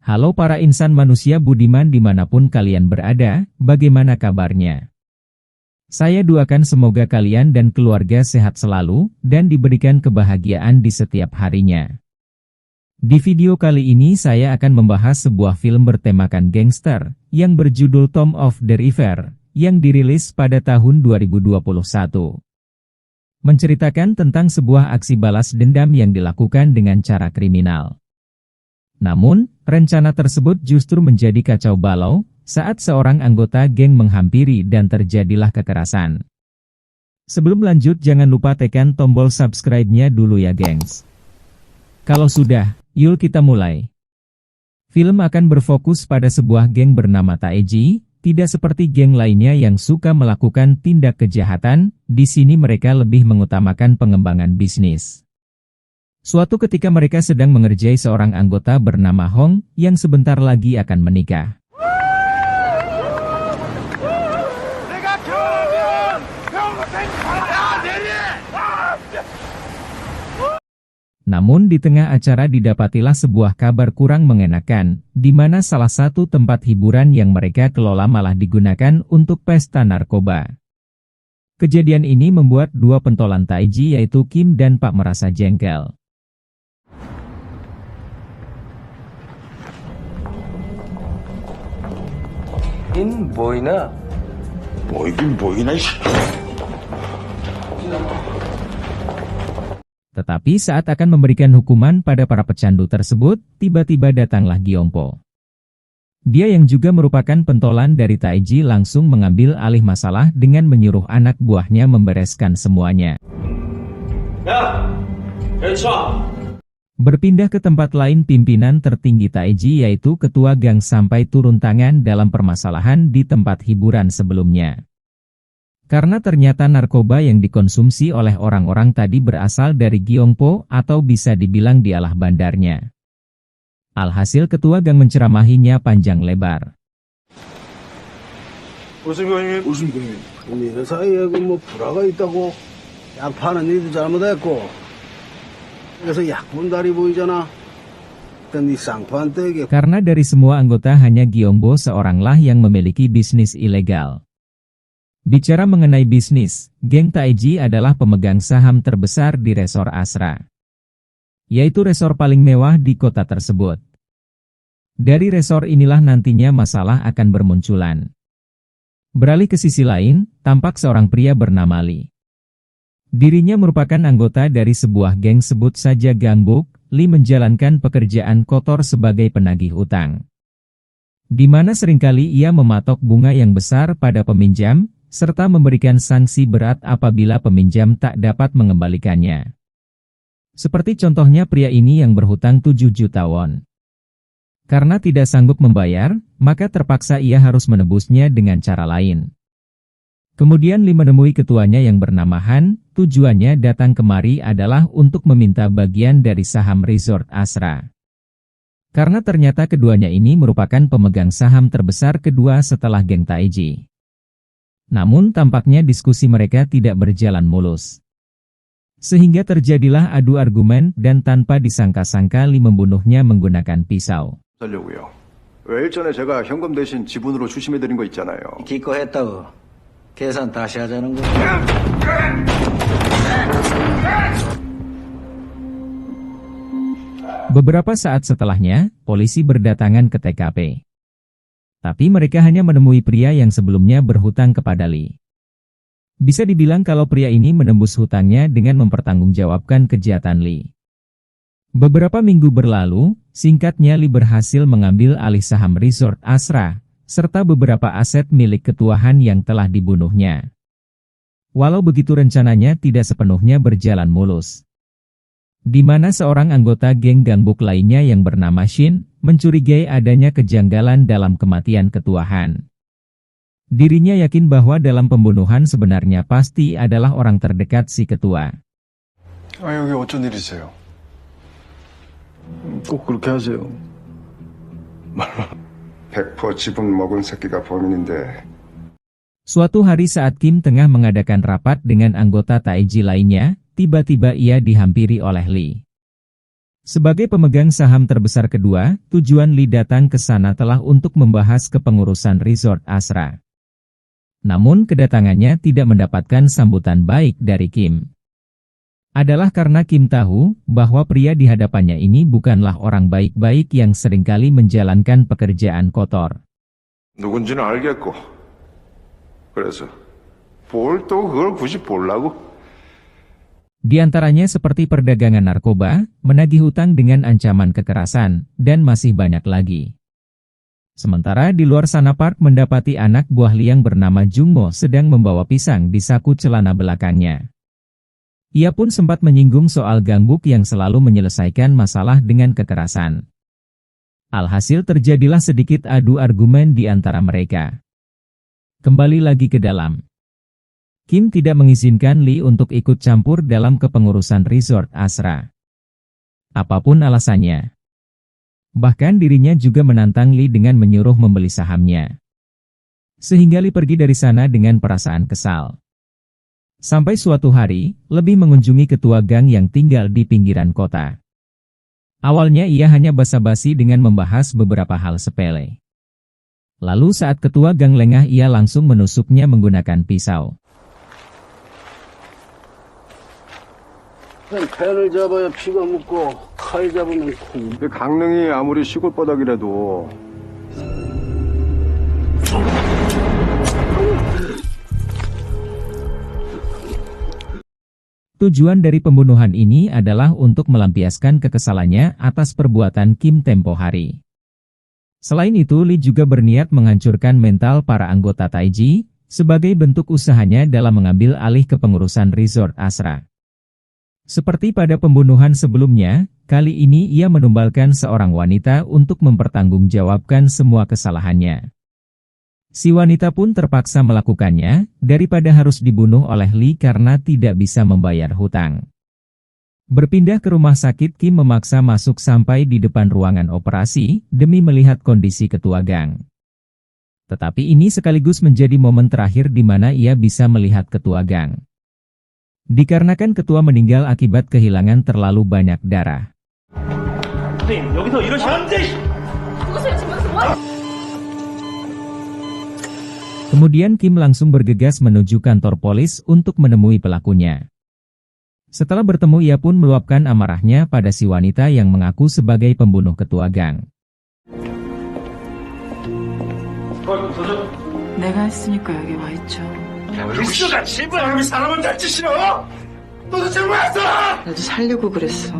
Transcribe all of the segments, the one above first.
Halo para insan manusia budiman dimanapun kalian berada, bagaimana kabarnya? Saya doakan semoga kalian dan keluarga sehat selalu, dan diberikan kebahagiaan di setiap harinya. Di video kali ini saya akan membahas sebuah film bertemakan gangster, yang berjudul Tom of the River, yang dirilis pada tahun 2021. Menceritakan tentang sebuah aksi balas dendam yang dilakukan dengan cara kriminal. Namun, rencana tersebut justru menjadi kacau balau, saat seorang anggota geng menghampiri dan terjadilah kekerasan. Sebelum lanjut jangan lupa tekan tombol subscribe-nya dulu ya gengs. Kalau sudah, yuk kita mulai. Film akan berfokus pada sebuah geng bernama Taeji, tidak seperti geng lainnya yang suka melakukan tindak kejahatan, di sini mereka lebih mengutamakan pengembangan bisnis. Suatu ketika mereka sedang mengerjai seorang anggota bernama Hong, yang sebentar lagi akan menikah. Namun di tengah acara didapatilah sebuah kabar kurang mengenakan, di mana salah satu tempat hiburan yang mereka kelola malah digunakan untuk pesta narkoba. Kejadian ini membuat dua pentolan Taeji yaitu Kim dan Pak merasa jengkel. In boina. Boikin boina. Tetapi saat akan memberikan hukuman pada para pecandu tersebut, tiba-tiba datanglah Gyongpo. Dia yang juga merupakan pentolan dari Taeji langsung mengambil alih masalah dengan menyuruh anak buahnya membereskan semuanya. Ya, Berpindah ke tempat lain pimpinan tertinggi Taeji yaitu ketua gang sampai turun tangan dalam permasalahan di tempat hiburan sebelumnya. Karena ternyata narkoba yang dikonsumsi oleh orang-orang tadi berasal dari Gyongpo atau bisa dibilang dialah bandarnya. Alhasil ketua gang menceramahinya panjang lebar. 무슨 병이? 니네 사이에 뭐 불화가 있다고. 약 파는 니도 잘못했고. 그래서 약분다리 보이잖아. 네 쌍판떼게. Karena dari semua anggota hanya Gyongbo seoranglah yang memiliki bisnis ilegal. Bicara mengenai bisnis, geng Taeji adalah pemegang saham terbesar di resor Asra. Yaitu resor paling mewah di kota tersebut. Dari resor inilah nantinya masalah akan bermunculan. Beralih ke sisi lain, tampak seorang pria bernama Lee. Dirinya merupakan anggota dari sebuah geng sebut saja Gangbuk. Lee menjalankan pekerjaan kotor sebagai penagih utang. Di mana seringkali ia mematok bunga yang besar pada peminjam, serta memberikan sanksi berat apabila peminjam tak dapat mengembalikannya. Seperti contohnya pria ini yang berhutang 7 juta won. Karena tidak sanggup membayar, maka terpaksa ia harus menebusnya dengan cara lain. Kemudian Lee menemui ketuanya yang bernama Han, tujuannya datang kemari adalah untuk meminta bagian dari saham resort Asra. Karena ternyata keduanya ini merupakan pemegang saham terbesar kedua setelah geng Taeji. Namun tampaknya diskusi mereka tidak berjalan mulus. Sehingga terjadilah adu argumen dan tanpa disangka-sangka Lee membunuhnya menggunakan pisau. 살려고요. 왜 일전에 제가 현금 대신 지분으로 추심해드린 거 있잖아요. 기꺼했다고. 계산 다시 하자는 거. Beberapa saat setelahnya, polisi berdatangan ke TKP. Tapi mereka hanya menemui pria yang sebelumnya berhutang kepada Lee. Bisa dibilang kalau pria ini menembus hutangnya dengan mempertanggungjawabkan kejahatan Lee. Beberapa minggu berlalu, singkatnya Lee berhasil mengambil alih saham resort Asra, serta beberapa aset milik ketuahan yang telah dibunuhnya. Walau begitu rencananya tidak sepenuhnya berjalan mulus. Di mana seorang anggota geng Gangbuk lainnya yang bernama Shin, mencurigai adanya kejanggalan dalam kematian ketuahan. Dirinya yakin bahwa dalam pembunuhan sebenarnya pasti adalah orang terdekat si ketua. 여기 어쩐 일이세요? 꼭 그렇게 하세요. 100% 지분 먹은 새끼가 범인인데 Suatu hari saat Kim tengah mengadakan rapat dengan anggota Taiji lainnya, tiba-tiba ia dihampiri oleh Lee. Sebagai pemegang saham terbesar kedua, tujuan Lee datang ke sana telah untuk membahas kepengurusan resort Asra. Namun kedatangannya tidak mendapatkan sambutan baik dari Kim. Adalah karena Kim tahu bahwa pria di hadapannya ini bukanlah orang baik-baik yang seringkali menjalankan pekerjaan kotor. 누군지는 알겠고, 그래서 뭘 또 그걸 굳이 보려고? Di antaranya seperti perdagangan narkoba, menagih hutang dengan ancaman kekerasan, dan masih banyak lagi. Sementara di luar sana Park mendapati anak buah Lee yang bernama Jungmo sedang membawa pisang di saku celana belakangnya. Ia pun sempat menyinggung soal Gangbuk yang selalu menyelesaikan masalah dengan kekerasan. Alhasil terjadilah sedikit adu argumen di antara mereka. Kembali lagi ke dalam. Kim tidak mengizinkan Lee untuk ikut campur dalam kepengurusan resort Asra. Apapun alasannya. Bahkan dirinya juga menantang Lee dengan menyuruh membeli sahamnya. Sehingga Lee pergi dari sana dengan perasaan kesal. Sampai suatu hari, lebih mengunjungi ketua gang yang tinggal di pinggiran kota. Awalnya ia hanya basa-basi dengan membahas beberapa hal sepele. Lalu saat ketua gang lengah ia langsung menusuknya menggunakan pisau. 펜을 잡아야 피가 묻고 칼 잡으면 콩. 강릉이 아무리 시골 바닥이라도 Tujuan dari pembunuhan ini adalah untuk melampiaskan kekesalannya atas perbuatan Kim tempo hari. Selain itu, Lee juga berniat menghancurkan mental para anggota Taiji, sebagai bentuk usahanya dalam mengambil alih kepengurusan resort Asra. Seperti pada pembunuhan sebelumnya, kali ini ia menumbalkan seorang wanita untuk mempertanggungjawabkan semua kesalahannya. Si wanita pun terpaksa melakukannya, daripada harus dibunuh oleh Lee karena tidak bisa membayar hutang. Berpindah ke rumah sakit, Kim memaksa masuk sampai di depan ruangan operasi, demi melihat kondisi ketua gang. Tetapi ini sekaligus menjadi momen terakhir di mana ia bisa melihat ketua gang. Dikarenakan ketua meninggal akibat kehilangan terlalu banyak darah. Kemudian Kim langsung bergegas menuju kantor polis untuk menemui pelakunya. Setelah bertemu ia pun meluapkan amarahnya pada si wanita yang mengaku sebagai pembunuh ketua gang. 내가 했으니까 여기 와 있죠. 나도 살려고 그랬어.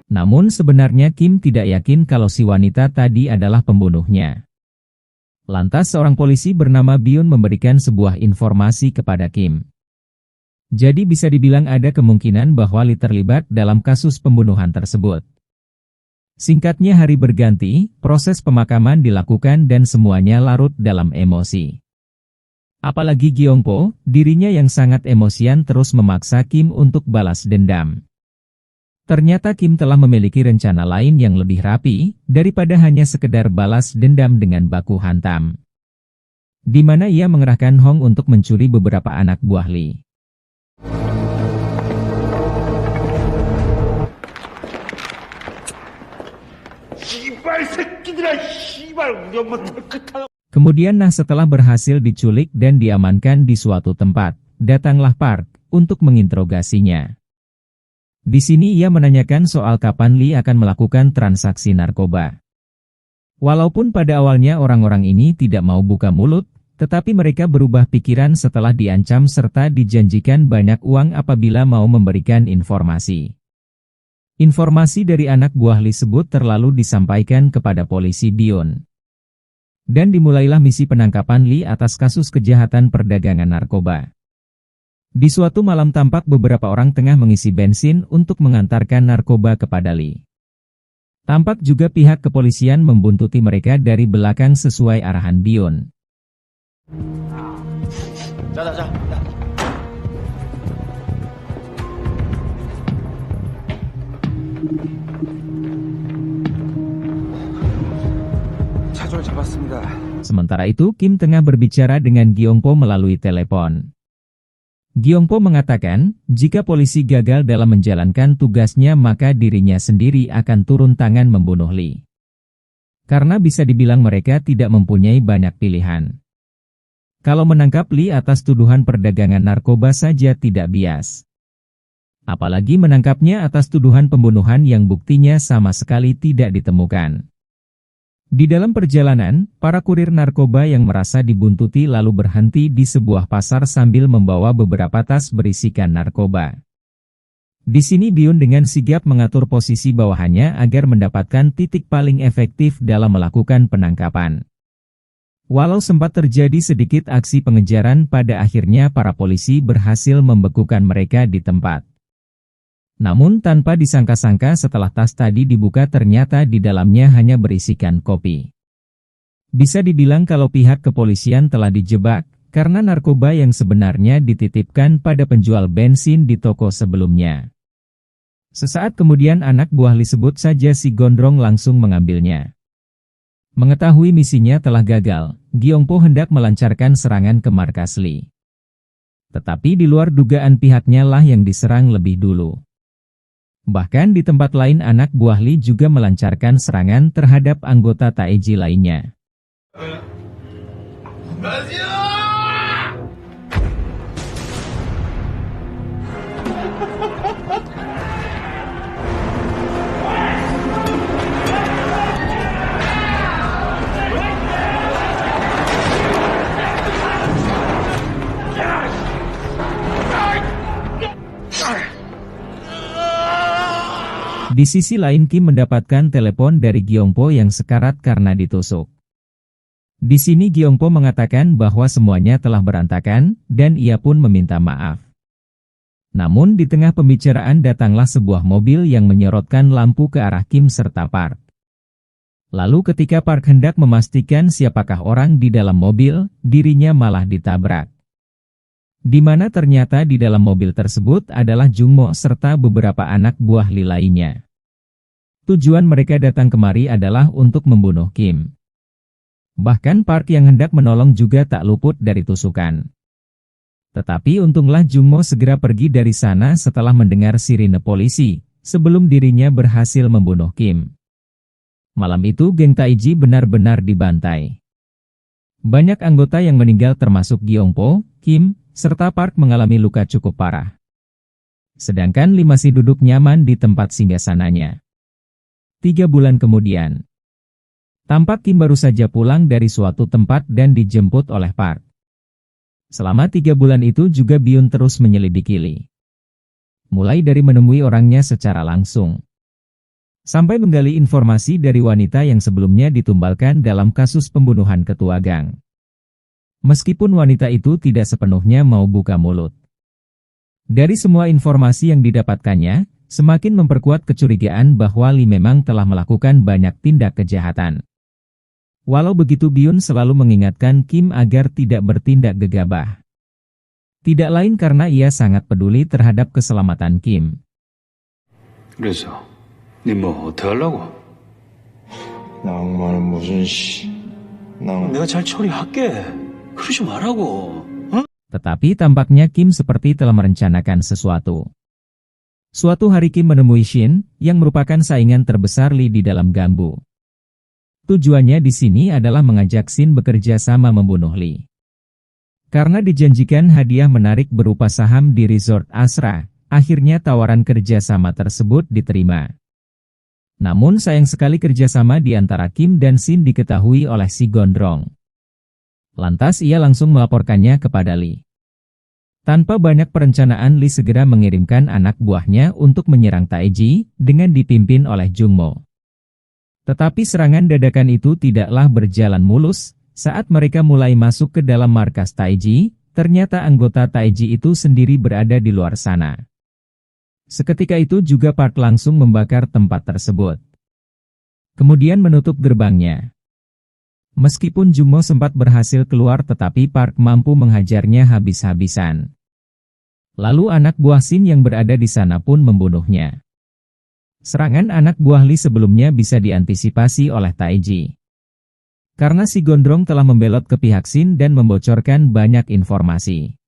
Namun sebenarnya Kim tidak yakin kalau si wanita tadi adalah pembunuhnya. Lantas seorang polisi bernama Byun memberikan sebuah informasi kepada Kim. Jadi bisa dibilang ada kemungkinan bahwa Lee terlibat dalam kasus pembunuhan tersebut. Singkatnya hari berganti, proses pemakaman dilakukan dan semuanya larut dalam emosi. Apalagi Gyeongpo, dirinya yang sangat emosian terus memaksa Kim untuk balas dendam. Ternyata Kim telah memiliki rencana lain yang lebih rapi, daripada hanya sekedar balas dendam dengan baku hantam. Di mana ia mengerahkan Hong untuk mencuri beberapa anak buah Lee. Kemudian setelah berhasil diculik dan diamankan di suatu tempat, datanglah Park untuk menginterogasinya. Di sini ia menanyakan soal kapan Lee akan melakukan transaksi narkoba. Walaupun pada awalnya orang-orang ini tidak mau buka mulut, tetapi mereka berubah pikiran setelah diancam serta dijanjikan banyak uang apabila mau memberikan informasi. Informasi dari anak buah Lee sebut terlalu disampaikan kepada polisi Byun. Dan dimulailah misi penangkapan Lee atas kasus kejahatan perdagangan narkoba. Di suatu malam tampak beberapa orang tengah mengisi bensin untuk mengantarkan narkoba kepada Lee. Tampak juga pihak kepolisian membuntuti mereka dari belakang sesuai arahan Byun. 사주를 잡았습니다. Sementara itu Kim tengah berbicara dengan Gyongpo melalui telepon. Gyongpo mengatakan, jika polisi gagal dalam menjalankan tugasnya maka dirinya sendiri akan turun tangan membunuh Lee. Karena bisa dibilang mereka tidak mempunyai banyak pilihan. Kalau menangkap Lee atas tuduhan perdagangan narkoba saja tidak bias. Apalagi menangkapnya atas tuduhan pembunuhan yang buktinya sama sekali tidak ditemukan. Di dalam perjalanan, para kurir narkoba yang merasa dibuntuti lalu berhenti di sebuah pasar sambil membawa beberapa tas berisikan narkoba. Di sini Byun dengan sigap mengatur posisi bawahannya agar mendapatkan titik paling efektif dalam melakukan penangkapan. Walau sempat terjadi sedikit aksi pengejaran, pada akhirnya para polisi berhasil membekukan mereka di tempat. Namun tanpa disangka-sangka setelah tas tadi dibuka ternyata di dalamnya hanya berisikan kopi. Bisa dibilang kalau pihak kepolisian telah dijebak, karena narkoba yang sebenarnya dititipkan pada penjual bensin di toko sebelumnya. Sesaat kemudian anak buah Lee, sebut saja si Gondrong, langsung mengambilnya. Mengetahui misinya telah gagal, Gyongpo hendak melancarkan serangan ke markas Lee. Tetapi di luar dugaan pihaknya lah yang diserang lebih dulu. Bahkan di tempat lain anak buah Lee juga melancarkan serangan terhadap anggota Taeji lainnya. Di sisi lain Kim mendapatkan telepon dari Gyongpo yang sekarat karena ditusuk. Di sini Gyongpo mengatakan bahwa semuanya telah berantakan, dan ia pun meminta maaf. Namun di tengah pembicaraan datanglah sebuah mobil yang menyorotkan lampu ke arah Kim serta Park. Lalu ketika Park hendak memastikan siapakah orang di dalam mobil, dirinya malah ditabrak. Di mana ternyata di dalam mobil tersebut adalah Jungmo serta beberapa anak buah Lee lainnya. Tujuan mereka datang kemari adalah untuk membunuh Kim. Bahkan Park yang hendak menolong juga tak luput dari tusukan. Tetapi untunglah Jungmo segera pergi dari sana setelah mendengar sirine polisi, sebelum dirinya berhasil membunuh Kim. Malam itu geng Taeji benar-benar dibantai. Banyak anggota yang meninggal termasuk Gyongpo, Kim, serta Park mengalami luka cukup parah. Sedangkan Lee masih duduk nyaman di tempat singgasananya. 3 bulan kemudian, tampak Kim baru saja pulang dari suatu tempat dan dijemput oleh Park. Selama 3 bulan itu juga Byun terus menyelidiki Lee. Mulai dari menemui orangnya secara langsung, sampai menggali informasi dari wanita yang sebelumnya ditumbalkan dalam kasus pembunuhan ketua gang. Meskipun wanita itu tidak sepenuhnya mau buka mulut. Dari semua informasi yang didapatkannya, semakin memperkuat kecurigaan bahwa Lee memang telah melakukan banyak tindak kejahatan. Walau begitu Byun selalu mengingatkan Kim agar tidak bertindak gegabah. Tidak lain karena ia sangat peduli terhadap keselamatan Kim. 그래서 네 뭐 어떻게 하려고? 낭만은 무슨 씨. 내가 잘 처리할게. 그러지 말라고. Tetapi tampaknya Kim seperti telah merencanakan sesuatu. Suatu hari Kim menemui Shin, yang merupakan saingan terbesar Lee di dalam Gambu. Tujuannya di sini adalah mengajak Shin bekerja sama membunuh Lee. Karena dijanjikan hadiah menarik berupa saham di Resort Asra, akhirnya tawaran kerjasama tersebut diterima. Namun sayang sekali kerjasama di antara Kim dan Shin diketahui oleh si Gondrong. Lantas ia langsung melaporkannya kepada Lee. Tanpa banyak perencanaan Lee segera mengirimkan anak buahnya untuk menyerang Taeji, dengan dipimpin oleh Jungmo. Tetapi serangan dadakan itu tidaklah berjalan mulus. Saat mereka mulai masuk ke dalam markas Taeji, ternyata anggota Taeji itu sendiri berada di luar sana. Seketika itu juga Park langsung membakar tempat tersebut. Kemudian menutup gerbangnya. Meskipun Jungmo sempat berhasil keluar tetapi Park mampu menghajarnya habis-habisan. Lalu anak buah Shin yang berada di sana pun membunuhnya. Serangan anak buah Lee sebelumnya bisa diantisipasi oleh Taeji. Karena si Gondrong telah membelot ke pihak Shin dan membocorkan banyak informasi.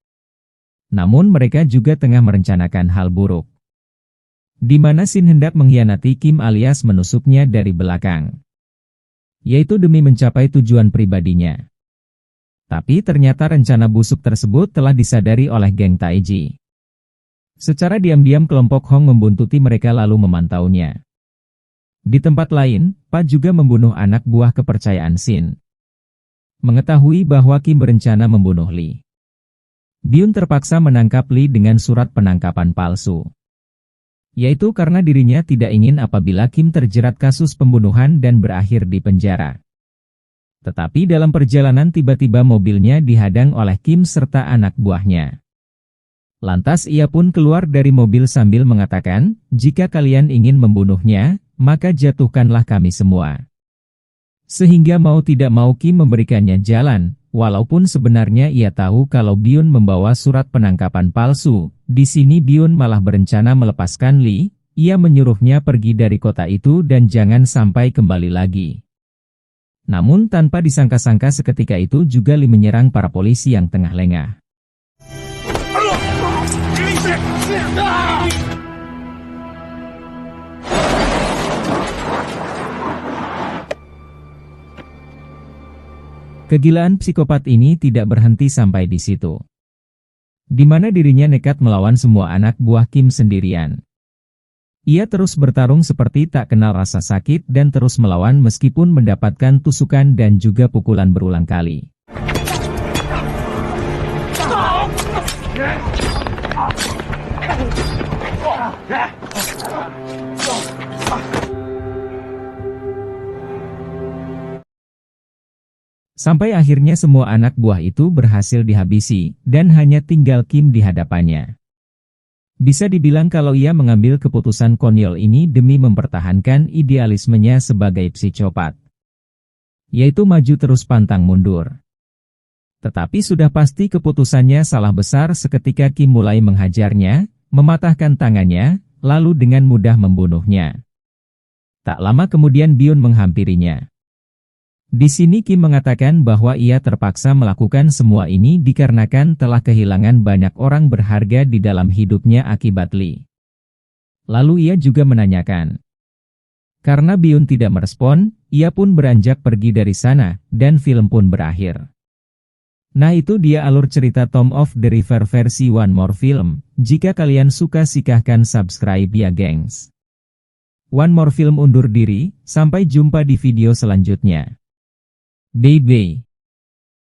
Namun mereka juga tengah merencanakan hal buruk, di mana Shin hendak mengkhianati Kim alias menusuknya dari belakang, yaitu demi mencapai tujuan pribadinya. Tapi ternyata rencana busuk tersebut telah disadari oleh geng Taiji. Secara diam-diam kelompok Hong membuntuti mereka lalu memantaunya. Di tempat lain, Pa juga membunuh anak buah kepercayaan Shin. Mengetahui bahwa Kim berencana membunuh Lee, Byun terpaksa menangkap Lee dengan surat penangkapan palsu, yaitu karena dirinya tidak ingin apabila Kim terjerat kasus pembunuhan dan berakhir di penjara. Tetapi dalam perjalanan tiba-tiba mobilnya dihadang oleh Kim serta anak buahnya. Lantas ia pun keluar dari mobil sambil mengatakan, "Jika kalian ingin membunuhnya, maka jatuhkanlah kami semua." Sehingga mau tidak mau Kim memberikannya jalan, walaupun sebenarnya ia tahu kalau Byun membawa surat penangkapan palsu. Di sini Byun malah berencana melepaskan Lee, ia menyuruhnya pergi dari kota itu dan jangan sampai kembali lagi. Namun tanpa disangka-sangka seketika itu juga Lee menyerang para polisi yang tengah lengah. Kegilaan psikopat ini tidak berhenti sampai di situ, di mana dirinya nekat melawan semua anak buah Kim sendirian. Ia terus bertarung seperti tak kenal rasa sakit dan terus melawan meskipun mendapatkan tusukan dan juga pukulan berulang kali. Sampai akhirnya semua anak buah itu berhasil dihabisi, dan hanya tinggal Kim di hadapannya. Bisa dibilang kalau ia mengambil keputusan konyol ini demi mempertahankan idealismenya sebagai psikopat, yaitu maju terus pantang mundur. Tetapi sudah pasti keputusannya salah besar seketika Kim mulai menghajarnya, mematahkan tangannya, lalu dengan mudah membunuhnya. Tak lama kemudian Byun menghampirinya. Di sini Kim mengatakan bahwa ia terpaksa melakukan semua ini dikarenakan telah kehilangan banyak orang berharga di dalam hidupnya akibat Lee. Lalu ia juga menanyakan. Karena Byun tidak merespon, ia pun beranjak pergi dari sana, dan film pun berakhir. Nah itu dia alur cerita Tom of the River versi One More Film. Jika kalian suka silahkan subscribe ya gengs. One More Film undur diri, sampai jumpa di video selanjutnya. Bye-bye.